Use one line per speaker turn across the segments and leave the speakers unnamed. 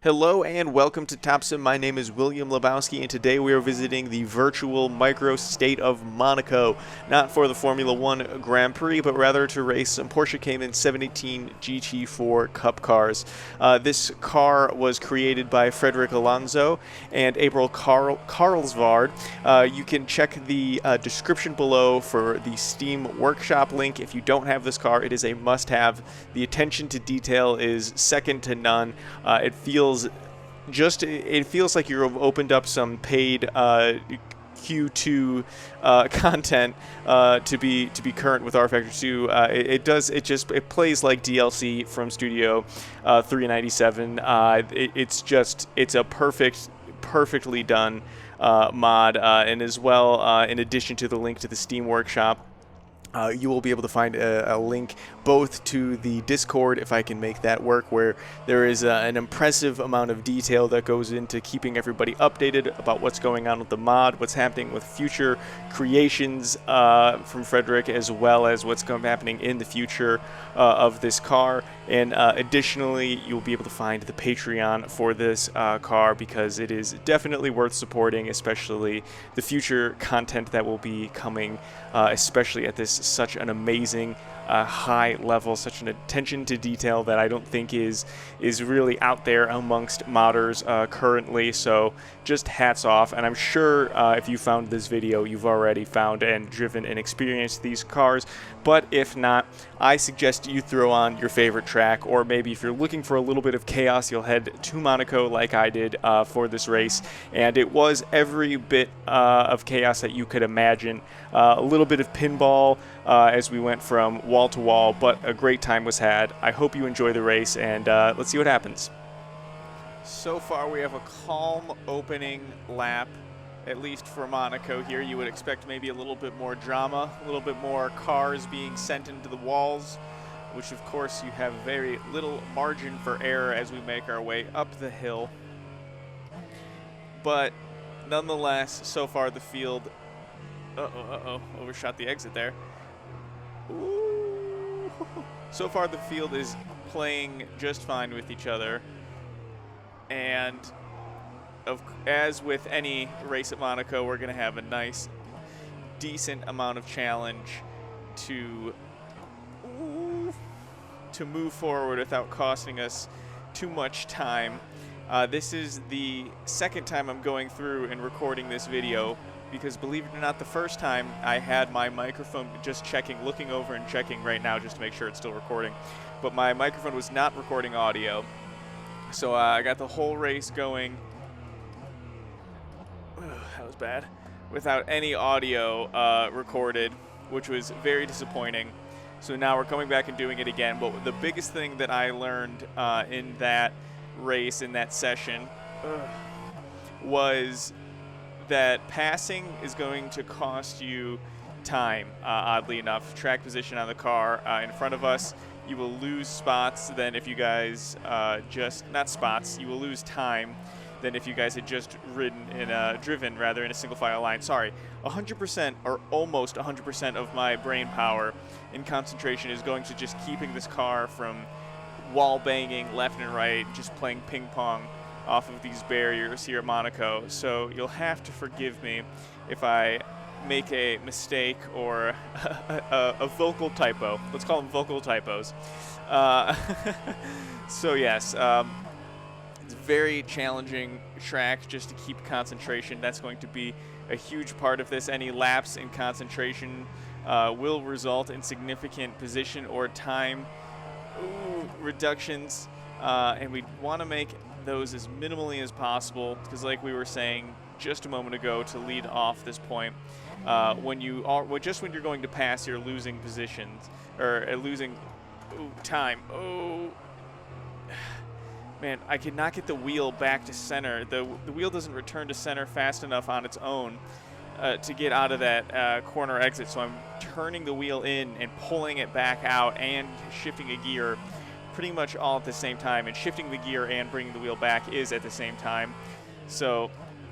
Hello and welcome to Top Sim. My name is William Lebowski, and today we are visiting the virtual micro-state of Monaco, not for the Formula One Grand Prix, but rather to race some Porsche Cayman 718 GT4 Cup cars. This car was created by Frederick Alonso and April Carlsvard. You can check the description below for the Steam Workshop link. If you don't have this car, it is a must-have. The attention to detail is second to none. It feels like you've opened up some paid Q2 content to be current with rF2. It plays like DLC from Studio 397. It's a perfectly done mod, and as well, in addition to the link to the Steam Workshop, you will be able to find a link both to the Discord, if I can make that work, where there is an impressive amount of detail that goes into keeping everybody updated about what's going on with the mod, what's happening with future creations from Frederick, as well as what's happening in the future of this car. And additionally, you'll be able to find the Patreon for this car, because it is definitely worth supporting, especially the future content that will be coming, especially at this such an amazing high level, such an attention to detail that I don't think is really out there amongst modders currently. So just hats off, and I'm sure if you found this video, you've already found and driven and experienced these cars. But if not, I suggest you throw on your favorite track, or maybe if you're looking for a little bit of chaos, you'll head to Monaco like I did for this race. And it was every bit of chaos that you could imagine. A little bit of pinball as we went from wall to wall, but a great time was had. I hope you enjoy the race, and let's see what happens. So far, we have a calm opening lap, at least for Monaco here. You would expect maybe a little bit more drama, a little bit more cars being sent into the walls, which of course you have very little margin for error as we make our way up the hill. But nonetheless, so far the field... overshot the exit there. Ooh. So far the field is playing just fine with each other. And as with any race at Monaco, we're going to have a nice, decent amount of challenge to move forward without costing us too much time. This is the second time I'm going through and recording this video, because believe it or not, the first time I had my microphone just checking, looking over and checking right now just to make sure it's still recording, but my microphone was not recording audio. So I got the whole race going, that was bad, without any audio recorded, which was very disappointing. So now we're coming back and doing it again. But the biggest thing that I learned in that race, in that session, was that passing is going to cost you time, oddly enough. Track position on the car in front of us, you will lose spots then if you guys not spots, you will lose time than if you guys had just driven in a single file line. Sorry, 100% or almost 100% of my brain power and concentration is going to just keeping this car from wall banging left and right, just playing ping pong off of these barriers here at Monaco. So you'll have to forgive me if I make a mistake or a vocal typo. Let's call them vocal typos. So yes, it's a very challenging track just to keep concentration. That's going to be a huge part of this. Any lapse in concentration will result in significant position or time reductions, and we want to make those as minimally as possible, because like we were saying just a moment ago to lead off this point, when you're going to pass, you're losing positions or losing time. Man, I could not get the wheel back to center. The wheel doesn't return to center fast enough on its own to get out of that corner exit, so I'm turning the wheel in and pulling it back out and shifting a gear pretty much all at the same time, and shifting the gear and bringing the wheel back is at the same time. So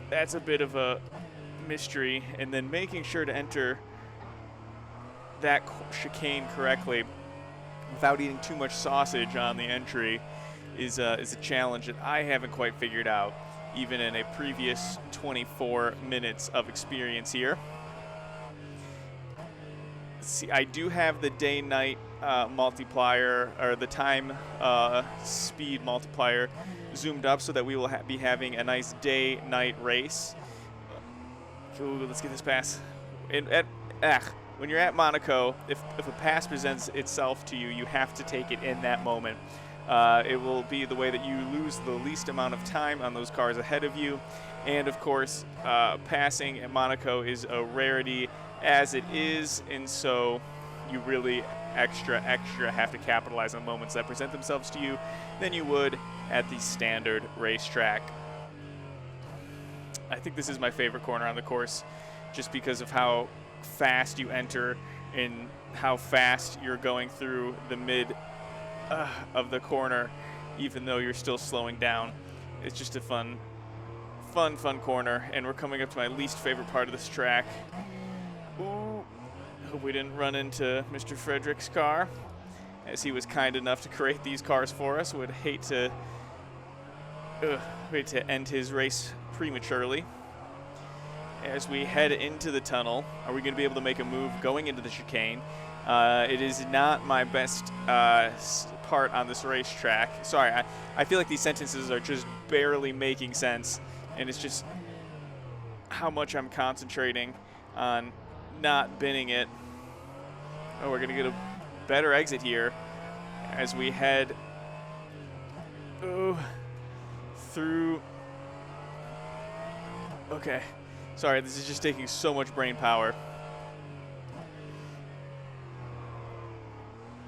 that's a bit of a mystery, and then making sure to enter that chicane correctly without eating too much sausage on the entry is a challenge that I haven't quite figured out, even in a previous 24 minutes of experience here. See, I do have the day-night multiplier, or the time speed multiplier zoomed up so that we will be having a nice day-night race. Ooh, let's get this pass. When you're at Monaco, if a pass presents itself to you, you have to take it in that moment. It will be the way that you lose the least amount of time on those cars ahead of you. And of course, passing at Monaco is a rarity as it is, and so you really extra have to capitalize on moments that present themselves to you than you would at the standard racetrack. I think this is my favorite corner on the course, just because of how fast you enter and how fast you're going through the mid of the corner, even though you're still slowing down. It's just a fun corner, and we're coming up to my least favorite part of this track. Ooh, hope we didn't run into Mr. Frederick's car, as he was kind enough to create these cars for us. Would hate to end his race prematurely. As we head into the tunnel, are we going to be able to make a move going into the chicane? It is not my best part on this racetrack. Sorry, I feel like these sentences are just barely making sense, and it's just how much I'm concentrating on not binning it. Oh, we're going to get a better exit here as we head through. Okay. Sorry, this is just taking so much brain power.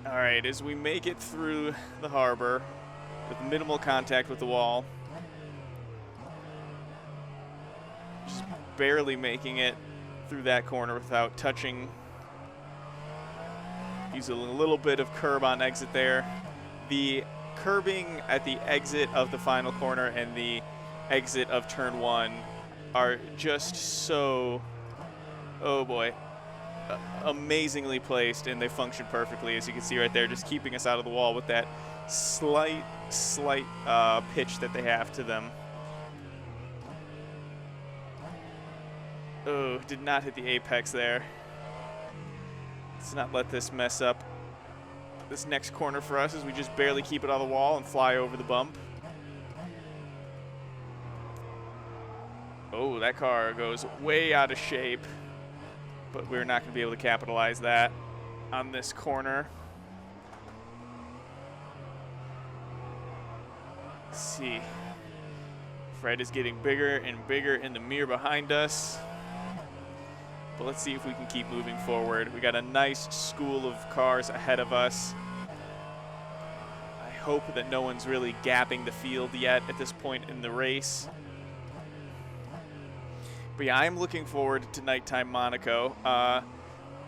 All right, as we make it through the harbor with minimal contact with the wall, just barely making it through that corner without touching. Use a little bit of curb on exit there. The curbing at the exit of the final corner and the exit of turn 1 are just so, oh boy, amazingly placed, and they function perfectly, as you can see right there, just keeping us out of the wall with that slight pitch that they have to them. Oh, did not hit the apex there. Let's not let this mess up this next corner for us, as we just barely keep it on the wall and fly over the bump. Oh, that car goes way out of shape, but we're not going to be able to capitalize that on this corner. Let's see. Fred is getting bigger and bigger in the mirror behind us. But let's see if we can keep moving forward. We got a nice school of cars ahead of us. I hope that no one's really gapping the field yet at this point in the race. But yeah, I'm looking forward to nighttime Monaco,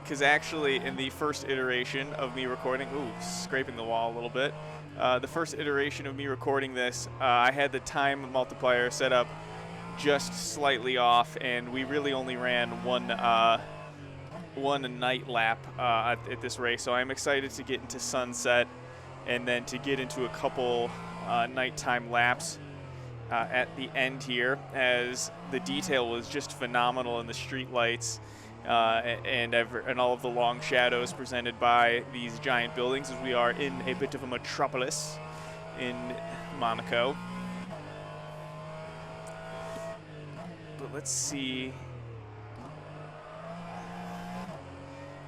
because actually in the first iteration of me recording, scraping the wall a little bit, the first iteration of me recording this, I had the time multiplier set up just slightly off, and we really only ran one night lap at this race. So I'm excited to get into sunset and then to get into a couple nighttime laps at the end here, as the detail was just phenomenal in the street lights and all of the long shadows presented by these giant buildings, as we are in a bit of a metropolis in Monaco. But let's see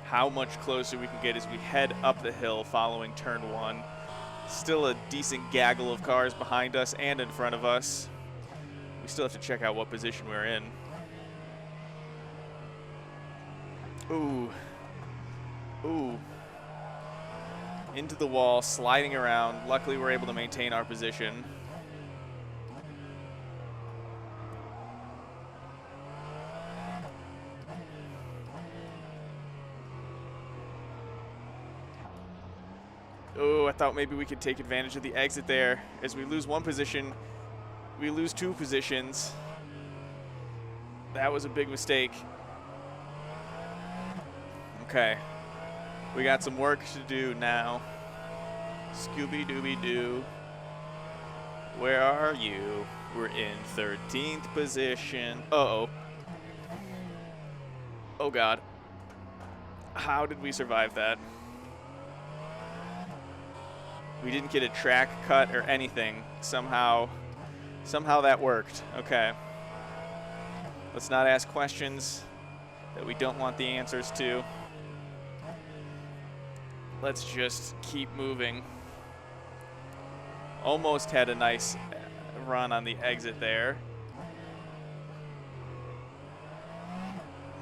how much closer we can get as we head up the hill following turn 1. Still a decent gaggle of cars behind us and in front of us. We still have to check out what position we're in. Ooh. Into the wall, sliding around. Luckily, we're able to maintain our position. Oh, I thought maybe we could take advantage of the exit there. As we lose one position, we lose 2 positions. That was a big mistake. Okay. We got some work to do now. Scooby-Dooby-Doo. Where are you? We're in 13th position. Uh-oh. Oh, God. How did we survive that? We didn't get a track cut or anything. Somehow that worked. Okay. Let's not ask questions that we don't want the answers to. Let's just keep moving. Almost had a nice run on the exit there.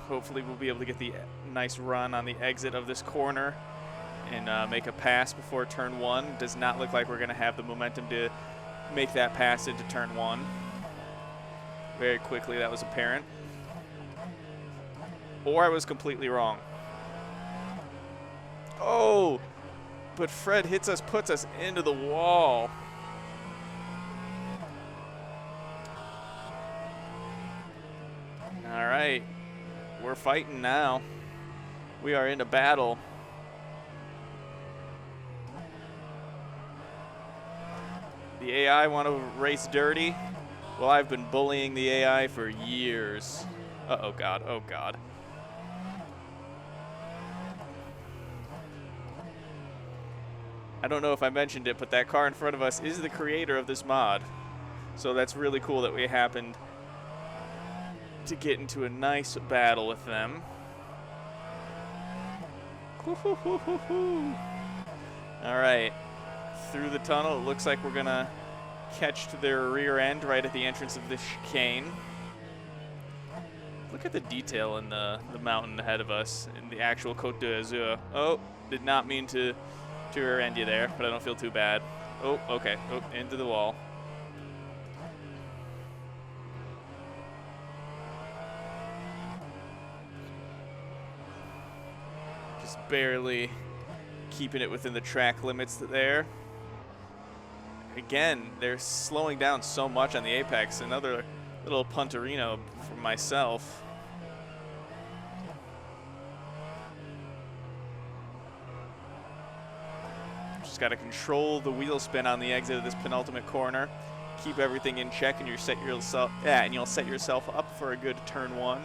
Hopefully we'll be able to get the nice run on the exit of this corner and make a pass before turn 1. Does not look like we're going to have the momentum to make that pass into turn 1. Very quickly, that was apparent. Or I was completely wrong. Oh, but Fred hits us, puts us into the wall. All right, we're fighting now. We are in a battle. The AI want to race dirty? Well, I've been bullying the AI for years. Oh God, oh God. I don't know if I mentioned it, but that car in front of us is the creator of this mod. So that's really cool that we happened to get into a nice battle with them. All right, through the tunnel, it looks like we're gonna catch to their rear end right at the entrance of this chicane. Look at the detail in the mountain ahead of us in the actual Côte d'Azur. Oh, did not mean to rear end you there, but I don't feel too bad. Oh, okay, oh, into the wall. Just barely keeping it within the track limits there. Again, they're slowing down so much on the apex. Another little punterino for myself. Just got to control the wheel spin on the exit of this penultimate corner. Keep everything in check, and you'll set yourself up for a good turn 1.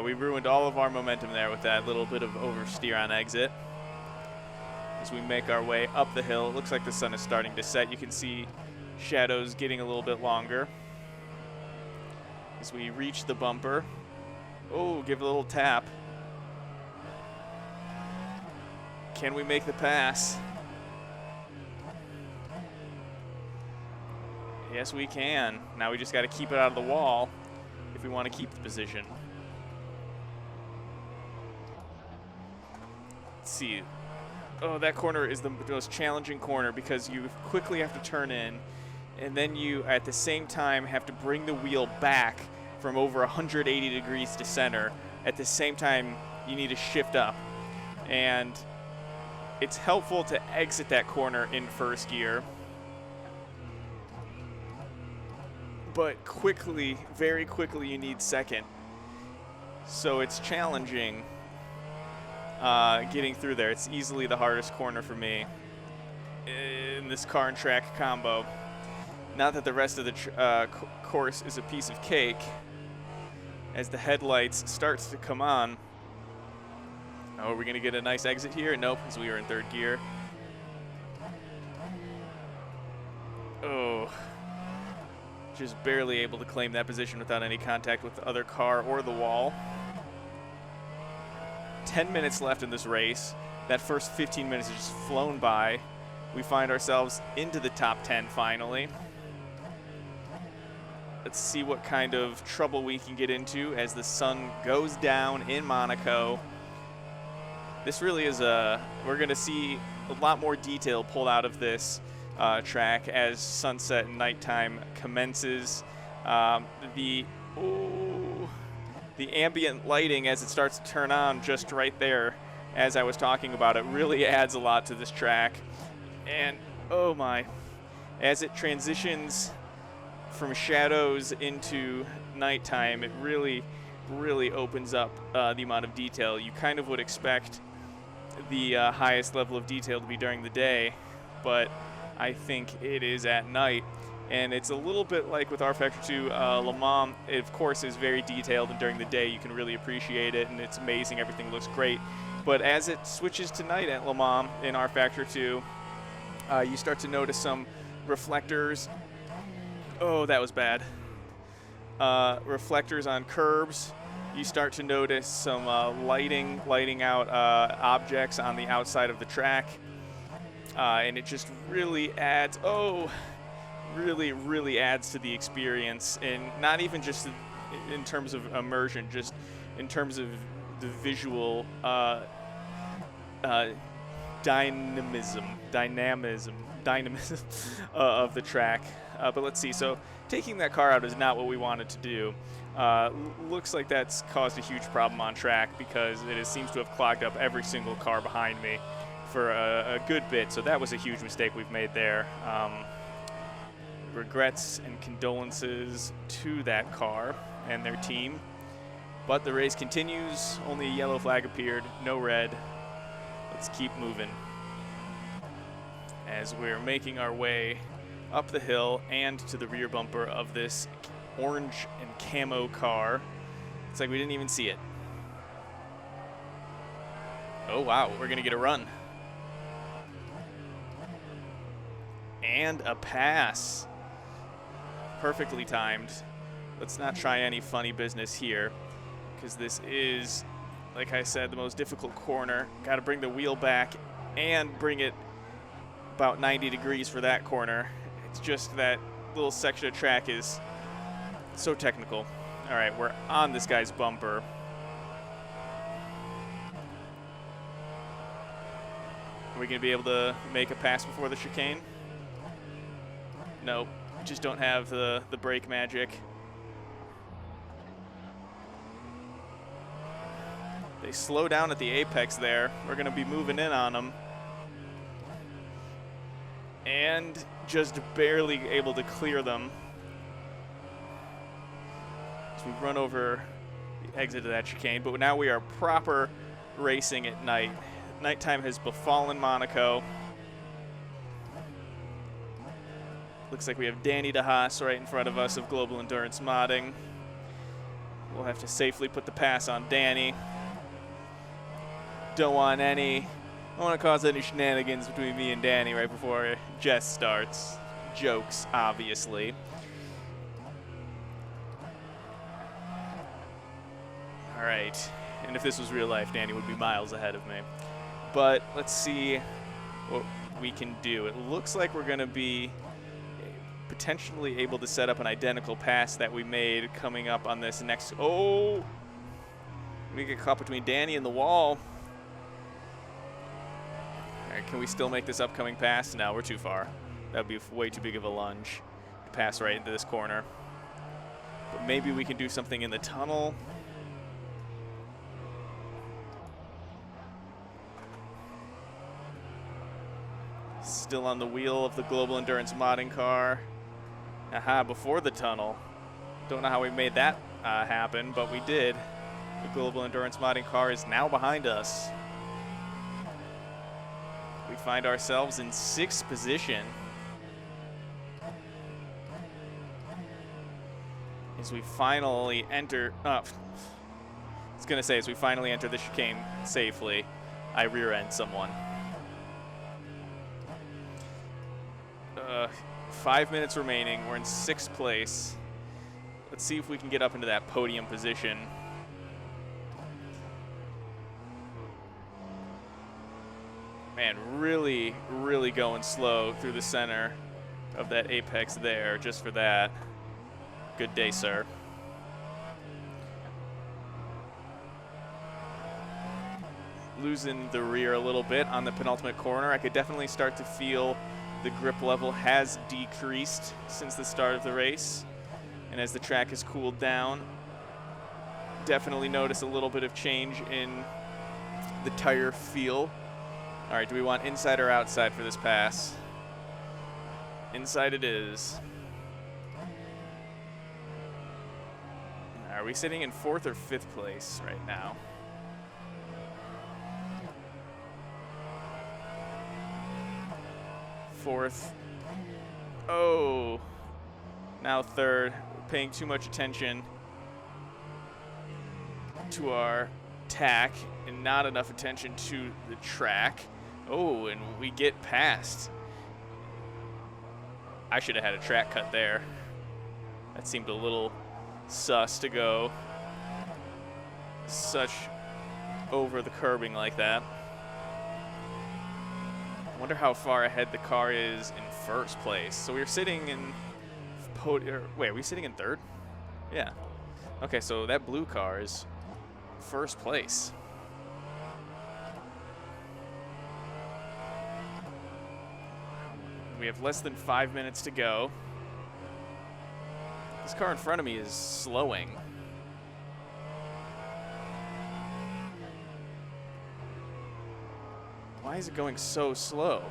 We ruined all of our momentum there with that little bit of oversteer on exit. As we make our way up the hill, it looks like the sun is starting to set. You can see shadows getting a little bit longer. As we reach the bumper. Oh, give it a little tap. Can we make the pass? Yes, we can. Now we just got to keep it out of the wall if we want to keep the position. Let's see. Oh, that corner is the most challenging corner because you quickly have to turn in, and then you, at the same time, have to bring the wheel back from over 180 degrees to center. At the same time, you need to shift up. And it's helpful to exit that corner in first gear. But quickly, very quickly, you need second. So it's challenging getting through there. It's easily the hardest corner for me in this car and track combo. Not that the rest of the course is a piece of cake. As the headlights starts to come on. Oh, are we going to get a nice exit here? Nope, because we are in third gear. Oh. Just barely able to claim that position without any contact with the other car or the wall. 10 minutes left in this race. That first 15 minutes has just flown by. We find ourselves into the top 10 finally. Let's see what kind of trouble we can get into as the sun goes down in Monaco. This really is we're going to see a lot more detail pulled out of this track as sunset and nighttime commences. The ambient lighting as it starts to turn on just right there as I was talking about it really adds a lot to this track. And oh my, as it transitions from shadows into nighttime, it really opens up the amount of detail you kind of would expect the highest level of detail to be during the day, but I think it is at night. And it's a little bit like with rF2 Le Mans. It, of course, is very detailed, and during the day you can really appreciate it, and it's amazing. Everything looks great. But as it switches to night at Le Mans in rF2, you start to notice some reflectors. Oh, that was bad. Reflectors on curbs. You start to notice some lighting out objects on the outside of the track. And it just really adds, really adds to the experience. And not even just in terms of immersion, just in terms of the visual dynamism of the track. But let's see. So taking that car out is not what we wanted to do. Looks like that's caused a huge problem on track because it seems to have clogged up every single car behind me for a good bit. So that was a huge mistake we've made there. Regrets and condolences to that car and their team. But the race continues. Only a yellow flag appeared, no red. Let's keep moving as we're making our way up the hill and to the rear bumper of this orange and camo car. It's like we didn't even see it. Oh wow, we're gonna get a run. And a pass. Perfectly timed. Let's not try any funny business here, because this is, like I said, the most difficult corner. Got to bring the wheel back and bring it about 90 degrees for that corner. It's just that little section of track is so technical. All right, we're on this guy's bumper. Are we going to be able to make a pass before the chicane? Nope, just don't have the brake magic. They slow down at the apex there. We're going to be moving in on them. And just barely able to clear them as we run over the exit of that chicane. But now we are proper racing at night. Nighttime has befallen Monaco. Looks like we have Danny DeHaas right in front of us of Global Endurance Modding. We'll have to safely put the pass on Danny. Don't want to cause any shenanigans between me and Danny right before Jess starts. Jokes, obviously. All right, and if this was real life, Danny would be miles ahead of me. But let's see what we can do. It looks like we're going to be potentially able to set up an identical pass that we made coming up on this next. Oh, we get caught between Danny and the wall. All right, can we still make this upcoming pass? No, we're too far. That would be way too big of a lunge to pass right into this corner. But maybe we can do something in the tunnel. Still on the wheel of the Global Endurance Modding car. Aha, before the tunnel. Don't know how we made that happen, but we did. The Global Endurance Modding car is now behind us. We find ourselves in 6th position as we finally enter. I was going to say, as we finally enter the chicane safely, I rear-end someone. 5 minutes remaining. We're in 6th place. Let's see if we can get up into that podium position. Man, really, really going slow through the center of that apex there, just for that. Good day, sir. Losing the rear a little bit on the penultimate corner. I could definitely start to feel the grip level has decreased since the start of the race. And as the track has cooled down, definitely notice a little bit of change in the tire feel. All right, do we want inside or outside for this pass? Inside it is. Are we sitting in 4th or 5th place right now? fourth. Oh, now third. Paying too much attention to our tack and not enough attention to the track. Oh, and we get past. I should have had a track cut there. That seemed a little sus to go such over the curbing like that. I wonder how far ahead the car is in first place. So we're sitting in wait, are we sitting in third? Yeah. Okay, so that blue car is first place. We have less than 5 minutes to go. This car in front of me is slowing. Why is it going so slow?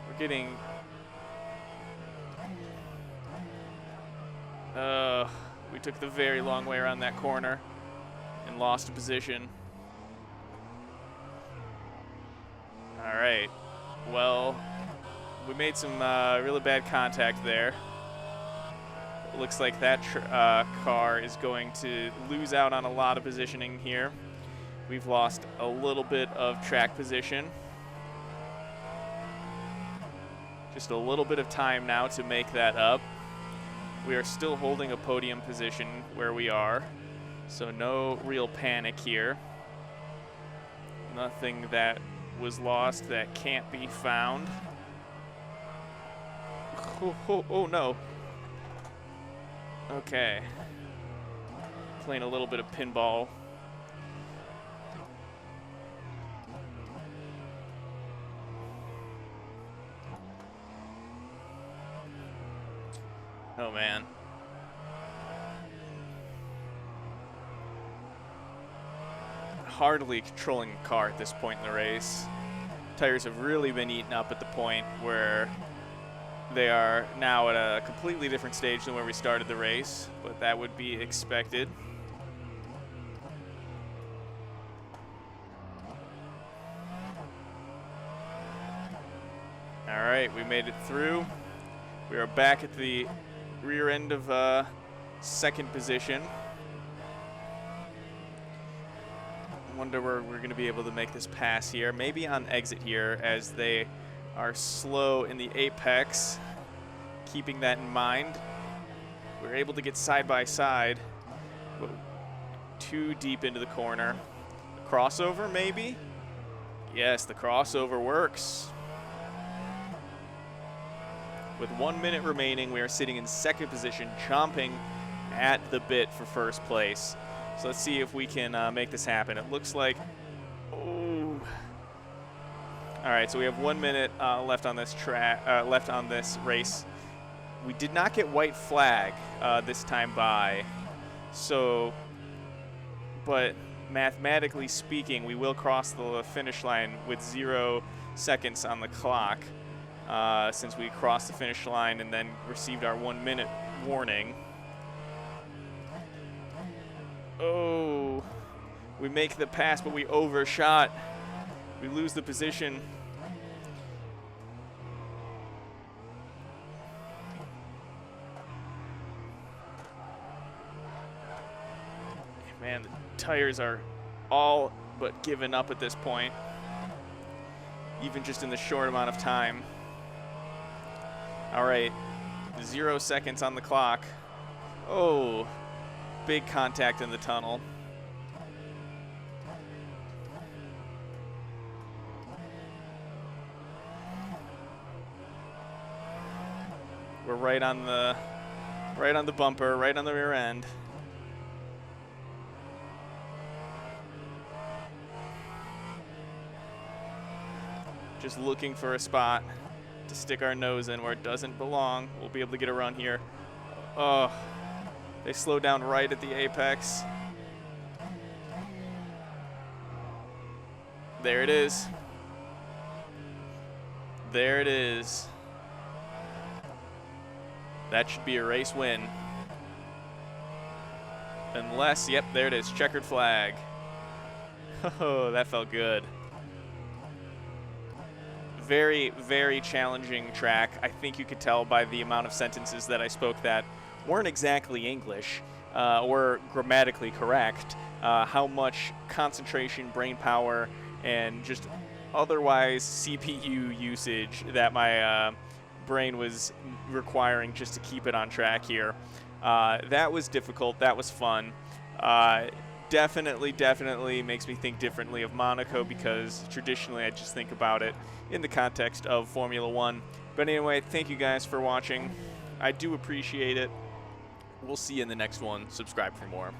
We're getting... we took the very long way around that corner and lost a position. All right. Well, we made some really bad contact there. It looks like that car is going to lose out on a lot of positioning here. We've lost a little bit of track position. Just a little bit of time now to make that up. We are still holding a podium position where we are, so no real panic here. Nothing that was lost that can't be found. Oh no. Okay. Playing a little bit of pinball. Oh man. Hardly controlling the car at this point in the race. Tires have really been eaten up at the point where they are now at a completely different stage than where we started the race, but that would be expected. All right, we made it through. We are back at the rear end of second position. I wonder where we're going to be able to make this pass here. Maybe on exit here, as they are slow in the apex. Keeping that in mind, we're able to get side by side, but too deep into the corner. Crossover, maybe? Yes, the crossover works. With 1 minute remaining, we are sitting in second position, chomping at the bit for first place. So let's see if we can make this happen. It looks like, oh. All right, so we have 1 minute left on this left on this race. We did not get white flag this time by, so, but mathematically speaking, we will cross the finish line with 0 seconds on the clock. Since we crossed the finish line and then received our 1 minute warning. Oh, we make the pass, but we overshot. We lose the position. Man, the tires are all but given up at this point, even just in the short amount of time. All right, 0 seconds on the clock. Oh, big contact in the tunnel. We're right on the bumper, right on the rear end. Just looking for a spot to stick our nose in where it doesn't belong. We'll be able to get a run here. Oh, they slow down right at the apex. There it is. There it is. That should be a race win. Unless, yep, there it is, checkered flag. Oh, that felt good. Very, very challenging track. I think you could tell by the amount of sentences that I spoke that weren't exactly English or grammatically correct, how much concentration, brain power, and just otherwise CPU usage that my brain was requiring just to keep it on track here. That was difficult. That was fun. Definitely makes me think differently of Monaco, because traditionally I just think about it in the context of Formula One. But anyway, thank you guys for watching. I do appreciate it. We'll see you in the next one. Subscribe for more.